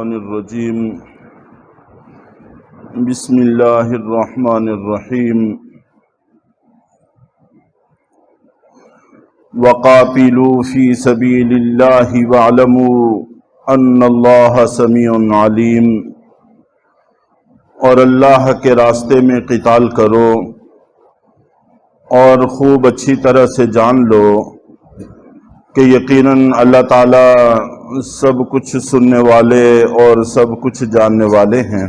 الشیطان الرجیم بسم اللہ الرحمن الرحیم وقاتلوا فی سبیل اللہ واعلموا ان اللہ سمیع علیم، اور اللہ کے راستے میں قتال کرو اور خوب اچھی طرح سے جان لو کہ یقیناً اللہ تعالیٰ سب کچھ سننے والے اور سب کچھ جاننے والے ہیں۔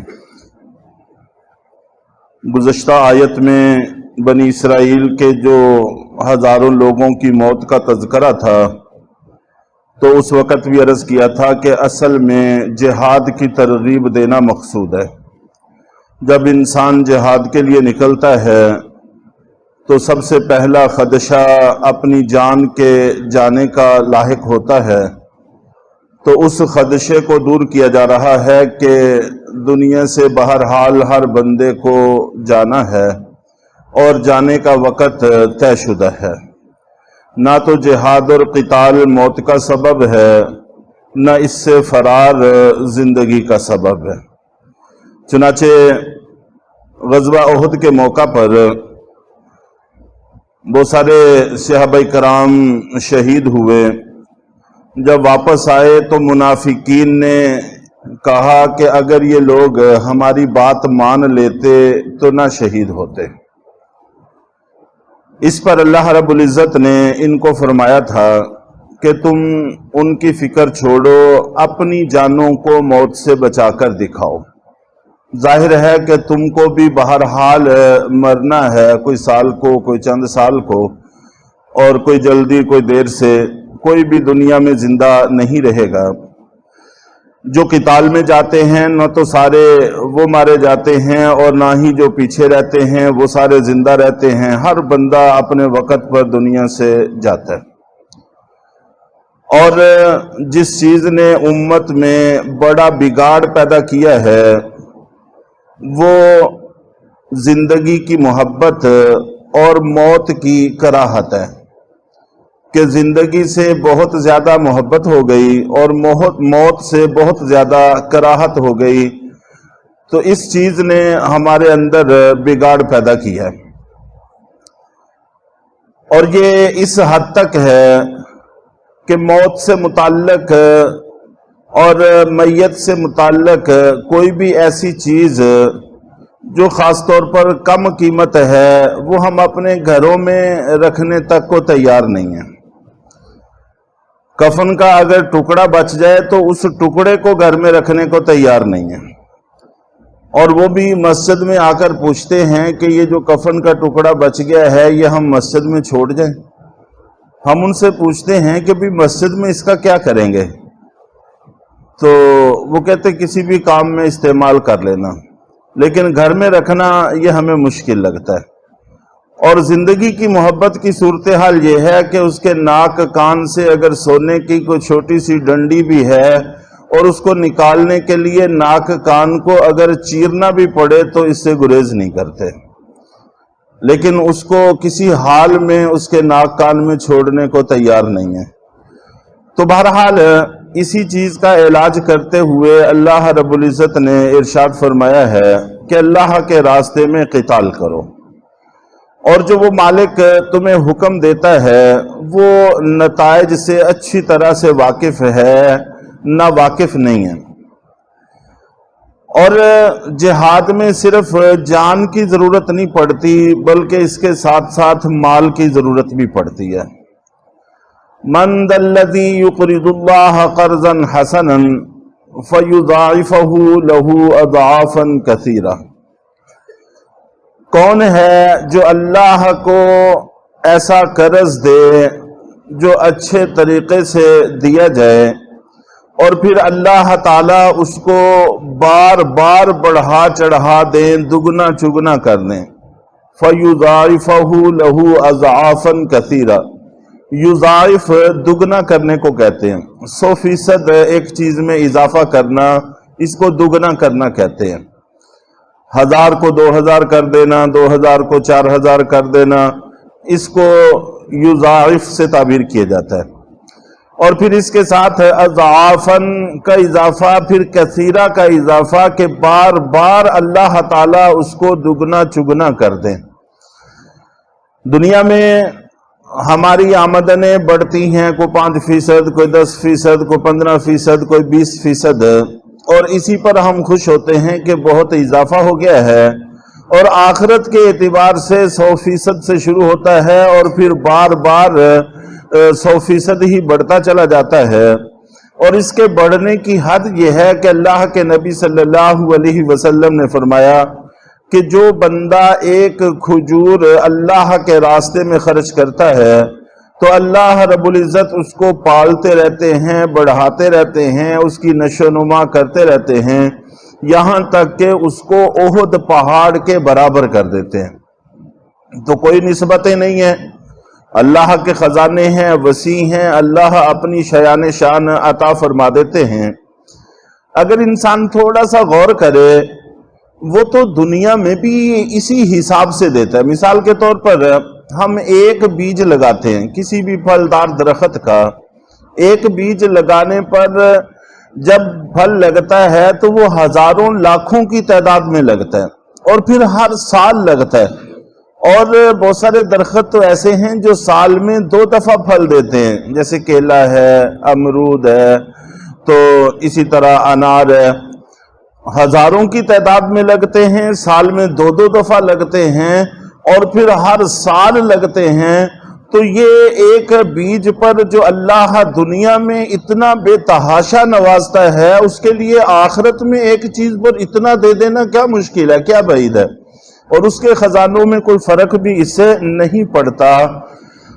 گزشتہ آیت میں بنی اسرائیل کے جو ہزاروں لوگوں کی موت کا تذکرہ تھا، تو اس وقت بھی عرض کیا تھا کہ اصل میں جہاد کی ترغیب دینا مقصود ہے۔ جب انسان جہاد کے لیے نکلتا ہے تو سب سے پہلا خدشہ اپنی جان کے جانے کا لاحق ہوتا ہے، تو اس خدشے کو دور کیا جا رہا ہے کہ دنیا سے بہرحال ہر بندے کو جانا ہے اور جانے کا وقت طے شدہ ہے۔ نہ تو جہاد اور قتال موت کا سبب ہے، نہ اس سے فرار زندگی کا سبب ہے۔ چنانچہ غزوہ احد کے موقع پر بہت سارے صحابہ کرام شہید ہوئے۔ جب واپس آئے تو منافقین نے کہا کہ اگر یہ لوگ ہماری بات مان لیتے تو نہ شہید ہوتے۔ اس پر اللہ رب العزت نے ان کو فرمایا تھا کہ تم ان کی فکر چھوڑو، اپنی جانوں کو موت سے بچا کر دکھاؤ۔ ظاہر ہے کہ تم کو بھی بہرحال مرنا ہے، کوئی سال کو، کوئی چند سال کو، اور کوئی جلدی کوئی دیر سے، کوئی بھی دنیا میں زندہ نہیں رہے گا۔ جو قتال میں جاتے ہیں نہ تو سارے وہ مارے جاتے ہیں اور نہ ہی جو پیچھے رہتے ہیں وہ سارے زندہ رہتے ہیں۔ ہر بندہ اپنے وقت پر دنیا سے جاتا ہے۔ اور جس چیز نے امت میں بڑا بگاڑ پیدا کیا ہے وہ زندگی کی محبت اور موت کی کراہت ہے، کہ زندگی سے بہت زیادہ محبت ہو گئی اور موت سے بہت زیادہ کراہت ہو گئی، تو اس چیز نے ہمارے اندر بگاڑ پیدا کیا ہے۔ اور یہ اس حد تک ہے کہ موت سے متعلق اور میت سے متعلق کوئی بھی ایسی چیز جو خاص طور پر کم قیمت ہے وہ ہم اپنے گھروں میں رکھنے تک کو تیار نہیں ہیں۔ کفن کا اگر ٹکڑا بچ جائے تو اس ٹکڑے کو گھر میں رکھنے کو تیار نہیں ہے، اور وہ بھی مسجد میں آ کر پوچھتے ہیں کہ یہ جو کفن کا ٹکڑا بچ گیا ہے یہ ہم مسجد میں چھوڑ جائیں۔ ہم ان سے پوچھتے ہیں کہ بھی مسجد میں اس کا کیا کریں گے؟ تو وہ کہتے کسی بھی کام میں استعمال کر لینا، لیکن گھر میں رکھنا یہ ہمیں مشکل لگتا ہے۔ اور زندگی کی محبت کی صورتحال یہ ہے کہ اس کے ناک کان سے اگر سونے کی کوئی چھوٹی سی ڈنڈی بھی ہے اور اس کو نکالنے کے لیے ناک کان کو اگر چیرنا بھی پڑے تو اس سے گریز نہیں کرتے، لیکن اس کو کسی حال میں اس کے ناک کان میں چھوڑنے کو تیار نہیں ہے۔ تو بہرحال اسی چیز کا علاج کرتے ہوئے اللہ رب العزت نے ارشاد فرمایا ہے کہ اللہ کے راستے میں قتال کرو، اور جو وہ مالک تمہیں حکم دیتا ہے وہ نتائج سے اچھی طرح سے واقف ہے، نہ واقف نہیں ہے۔ اور جہاد میں صرف جان کی ضرورت نہیں پڑتی بلکہ اس کے ساتھ ساتھ مال کی ضرورت بھی پڑتی ہے۔ من ذا الذی یقرض اللہ قرضا حسنا فیضاعفہ لہ اضعافا کثیرہ، کون ہے جو اللہ کو ایسا قرض دے جو اچھے طریقے سے دیا جائے اور پھر اللہ تعالیٰ اس کو بار بار بڑھا چڑھا دیں، دگنا چگنا کر دیں۔ فیضاعفہ لہ اضعافا کثیرہ، یضاعف دگنا کرنے کو کہتے ہیں۔ 100% ایک چیز میں اضافہ کرنا، اس کو دگنا کرنا کہتے ہیں۔ 1000 کو 2000 کر دینا، 2000 کو 4000 کر دینا، اس کو یضاعف سے تعبیر کیا جاتا ہے۔ اور پھر اس کے ساتھ اضعافن کا اضافہ، پھر کثیرہ کا اضافہ کہ بار بار اللہ تعالیٰ اس کو دگنا چگنا کر دیں۔ دنیا میں ہماری آمدنیں بڑھتی ہیں، کوئی 5%، کوئی 10%، کوئی 15%، کوئی 20%، اور اسی پر ہم خوش ہوتے ہیں کہ بہت اضافہ ہو گیا ہے، اور آخرت کے اعتبار سے 100% سے شروع ہوتا ہے اور پھر بار بار 100% ہی بڑھتا چلا جاتا ہے۔ اور اس کے بڑھنے کی حد یہ ہے کہ اللہ کے نبی صلی اللہ علیہ وسلم نے فرمایا کہ جو بندہ ایک کھجور اللہ کے راستے میں خرچ کرتا ہے تو اللہ رب العزت اس کو پالتے رہتے ہیں، بڑھاتے رہتے ہیں، اس کی نشو و نما کرتے رہتے ہیں، یہاں تک کہ اس کو احد پہاڑ کے برابر کر دیتے ہیں۔ تو کوئی نسبتیں نہیں ہیں، اللہ کے خزانے ہیں، وسیع ہیں، اللہ اپنی شیان شان عطا فرما دیتے ہیں۔ اگر انسان تھوڑا سا غور کرے، وہ تو دنیا میں بھی اسی حساب سے دیتا ہے۔ مثال کے طور پر ہم ایک بیج لگاتے ہیں کسی بھی پھلدار درخت کا، ایک بیج لگانے پر جب پھل لگتا ہے تو وہ ہزاروں لاکھوں کی تعداد میں لگتا ہے، اور پھر ہر سال لگتا ہے۔ اور بہت سارے درخت تو ایسے ہیں جو سال میں 2 دفعہ پھل دیتے ہیں، جیسے کیلا ہے، امرود ہے، تو اسی طرح انار ہے، ہزاروں کی تعداد میں لگتے ہیں، سال میں 2 دفعہ لگتے ہیں، اور پھر ہر سال لگتے ہیں۔ تو یہ ایک بیج پر جو اللہ دنیا میں اتنا بے تحاشا نوازتا ہے، اس کے لیے آخرت میں ایک چیز پر اتنا دے دینا کیا مشکل ہے، کیا بعید ہے، اور اس کے خزانوں میں کوئی فرق بھی اس سے نہیں پڑتا۔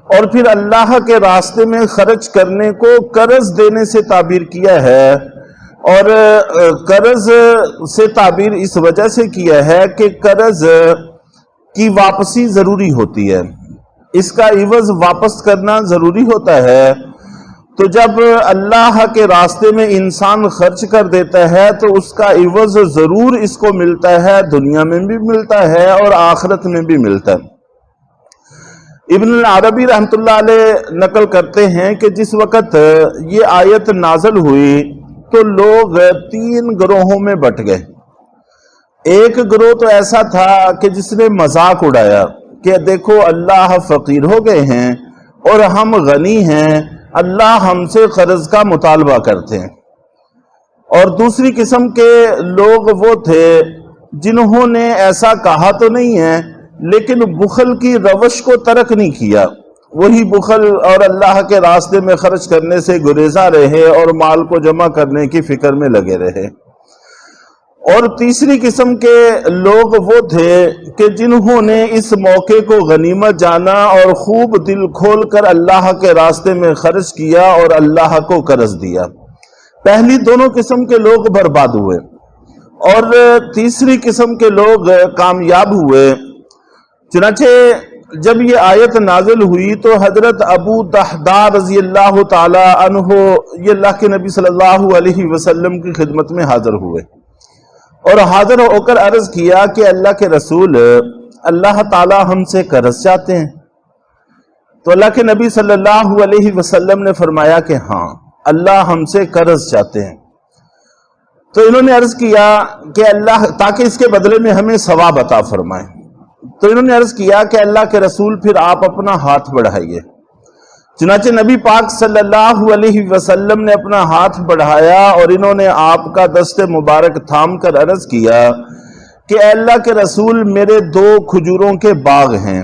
اور پھر اللہ کے راستے میں خرچ کرنے کو قرض دینے سے تعبیر کیا ہے، اور قرض سے تعبیر اس وجہ سے کیا ہے کہ قرض کی واپسی ضروری ہوتی ہے، اس کا عوض واپس کرنا ضروری ہوتا ہے۔ تو جب اللہ کے راستے میں انسان خرچ کر دیتا ہے تو اس کا عوض ضرور اس کو ملتا ہے، دنیا میں بھی ملتا ہے اور آخرت میں بھی ملتا ہے۔ ابن العربی رحمۃ اللہ علیہ نقل کرتے ہیں کہ جس وقت یہ آیت نازل ہوئی تو لوگ 3 گروہوں میں بٹ گئے۔ ایک گروہ تو ایسا تھا کہ جس نے مذاق اڑایا کہ دیکھو اللہ فقیر ہو گئے ہیں اور ہم غنی ہیں، اللہ ہم سے قرض کا مطالبہ کرتے ہیں۔ اور دوسری قسم کے لوگ وہ تھے جنہوں نے ایسا کہا تو نہیں ہے لیکن بخل کی روش کو ترک نہیں کیا، وہی بخل اور اللہ کے راستے میں خرچ کرنے سے گریزاں رہے اور مال کو جمع کرنے کی فکر میں لگے رہے۔ اور تیسری قسم کے لوگ وہ تھے کہ جنہوں نے اس موقع کو غنیمت جانا اور خوب دل کھول کر اللہ کے راستے میں خرچ کیا اور اللہ کو قرض دیا۔ پہلی دونوں قسم کے لوگ برباد ہوئے اور تیسری قسم کے لوگ کامیاب ہوئے۔ چنانچہ جب یہ آیت نازل ہوئی تو حضرت ابو دحداء رضی اللہ تعالی عنہ یہ اللہ کے نبی صلی اللہ علیہ وسلم کی خدمت میں حاضر ہوئے، اور حاضر ہو کر عرض کیا کہ اللہ کے رسول، اللہ تعالی ہم سے قرض چاہتے ہیں؟ تو اللہ کے نبی صلی اللہ علیہ وسلم نے فرمایا کہ ہاں، اللہ ہم سے قرض چاہتے ہیں۔ تو انہوں نے عرض کیا کہ اللہ، تاکہ اس کے بدلے میں ہمیں ثواب عطا فرمائے، تو انہوں نے عرض کیا کہ اللہ کے رسول پھر آپ اپنا ہاتھ بڑھائیے۔ چنانچہ نبی پاک صلی اللہ علیہ وسلم نے اپنا ہاتھ بڑھایا اور انہوں نے آپ کا دست مبارک تھام کر عرض کیا کہ اے اللہ کے رسول، میرے 2 کھجوروں کے باغ ہیں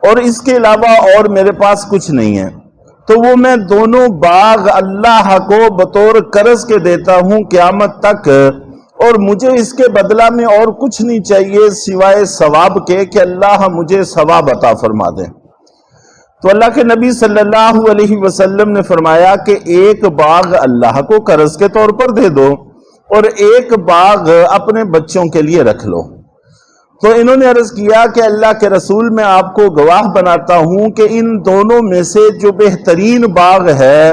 اور اس کے علاوہ اور میرے پاس کچھ نہیں ہے، تو وہ میں دونوں باغ اللہ کو بطور قرض کے دیتا ہوں قیامت تک، اور مجھے اس کے بدلہ میں اور کچھ نہیں چاہیے سوائے ثواب کے کہ اللہ مجھے ثواب عطا فرما دے۔ تو اللہ کے نبی صلی اللہ علیہ وسلم نے فرمایا کہ ایک باغ اللہ کو قرض کے طور پر دے دو اور ایک باغ اپنے بچوں کے لیے رکھ لو۔ تو انہوں نے عرض کیا کہ اللہ کے رسول، میں آپ کو گواہ بناتا ہوں کہ ان دونوں میں سے جو بہترین باغ ہے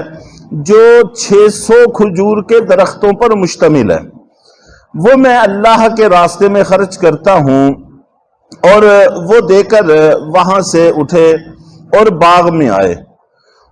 جو 600 کھجور کے درختوں پر مشتمل ہے، وہ میں اللہ کے راستے میں خرچ کرتا ہوں۔ اور وہ دے کر وہاں سے اٹھے اور باغ میں آئے،